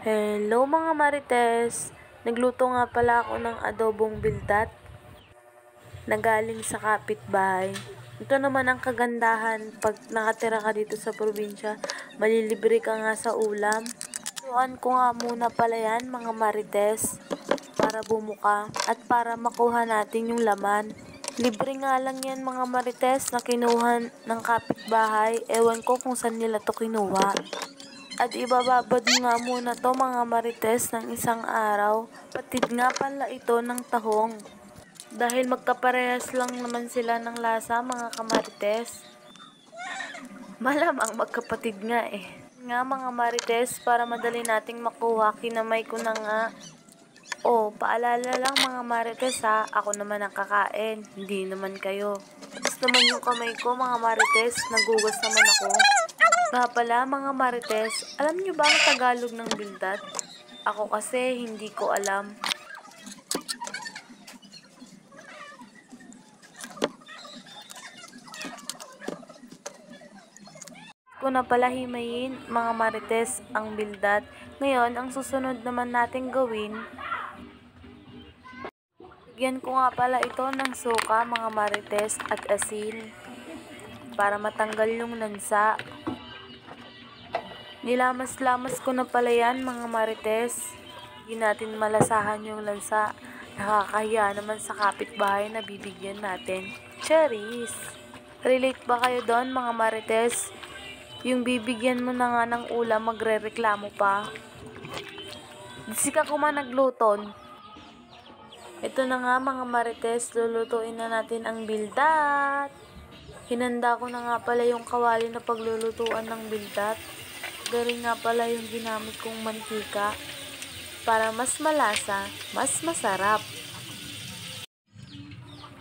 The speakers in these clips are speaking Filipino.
Hello mga marites! Nagluto nga pala ako ng adobong bildat na galing sa kapitbahay. Ito naman ang kagandahan pag nakatira ka dito sa probinsya, malilibre ka nga sa ulam. Lutuan ko nga muna pala yan mga marites para bumuka at para makuha natin yung laman. Libre nga lang yan mga marites na kinuha ng kapitbahay. Ewan ko kung saan nila to kinuha. At ibababad nga muna to mga marites ng isang araw. Patid nga pala ito ng tahong. Dahil magkaparehas lang naman sila ng lasa mga kamarites. Malamang magkapatid nga eh. Nga mga marites, para madali nating makuha, kinamay ko na nga. Paalala lang mga marites ha, ako naman ang kakain, hindi naman kayo. Tapos naman yung kamay ko mga marites, nagugas naman ako. Nga pala mga marites, alam nyo ba ang Tagalog ng bildat? Ako kasi hindi ko alam. Ko na pala himayin mga marites ang bildat. Ngayon, ang susunod naman natin gawin, bigyan ko nga pala ito ng suka mga marites at asin para matanggal yung lansa. Nilamas-lamas ko na pala yan mga marites. Hindi natin malasahan yung lansa. Nakakahiya naman sa kapitbahay na bibigyan natin. Cherries! Relate ba kayo doon mga marites? Yung bibigyan mo na nga ng ulam, magre-reklamo pa. Di ka kuman nagluton. Ito na nga mga marites, lulutuin na natin ang bildat. Hinanda ko na nga pala yung kawali na paglulutuan ng bildat. Galing nga pala yung ginamit kong mantika para mas malasa, mas masarap.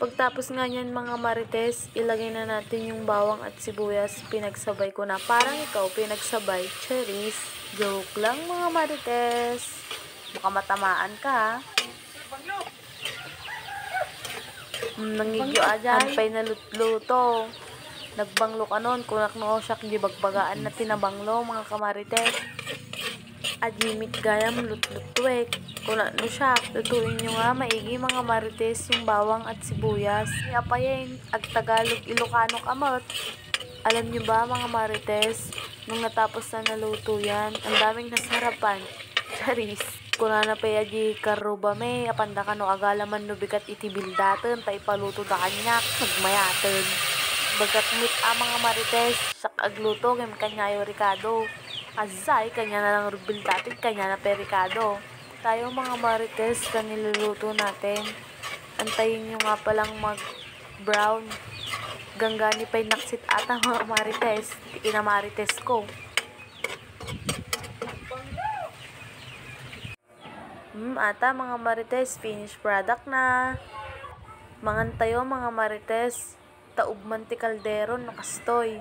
Pagtapos nga yan mga marites, ilagay na natin yung bawang at sibuyas. Pinagsabay ko na, parang ikaw pinagsabay. Cherries, joke lang mga marites. Baka matamaan ka ha. Nangigyo dyan, pa'y nalutluto. Nagbanglo ka nun, kunak no siyak di bagbagaan na tinabanglo mga kamarites. Adimit gayam lutlutwek. Kunak no siyak, lutuin nyo nga maigi mga marites yung bawang at sibuyas. Apayin, ag Tagalog Ilocano kamot. Alam nyo ba mga marites, nung natapos na naluto yan, ang daming nasarapan. Charis. Kuna na paya di karuba me, apanda ka no agalaman no bigat itibildaten, pa ipaluto da kanyak, nagmayaten. Bagat mit mga marites, sak agluto, game kanyayo Ricardo. Azay, kanya na lang rubildaten, kanya na perikado. Tayo mga marites, kaniluluto natin. Antayin nyo nga palang mag-brown. Ganggani pa'y naksit ata mga marites, inamarites ko. Ata mga marites, finished product na. Mangantayo mga marites, taub manti kaldero no kastoy.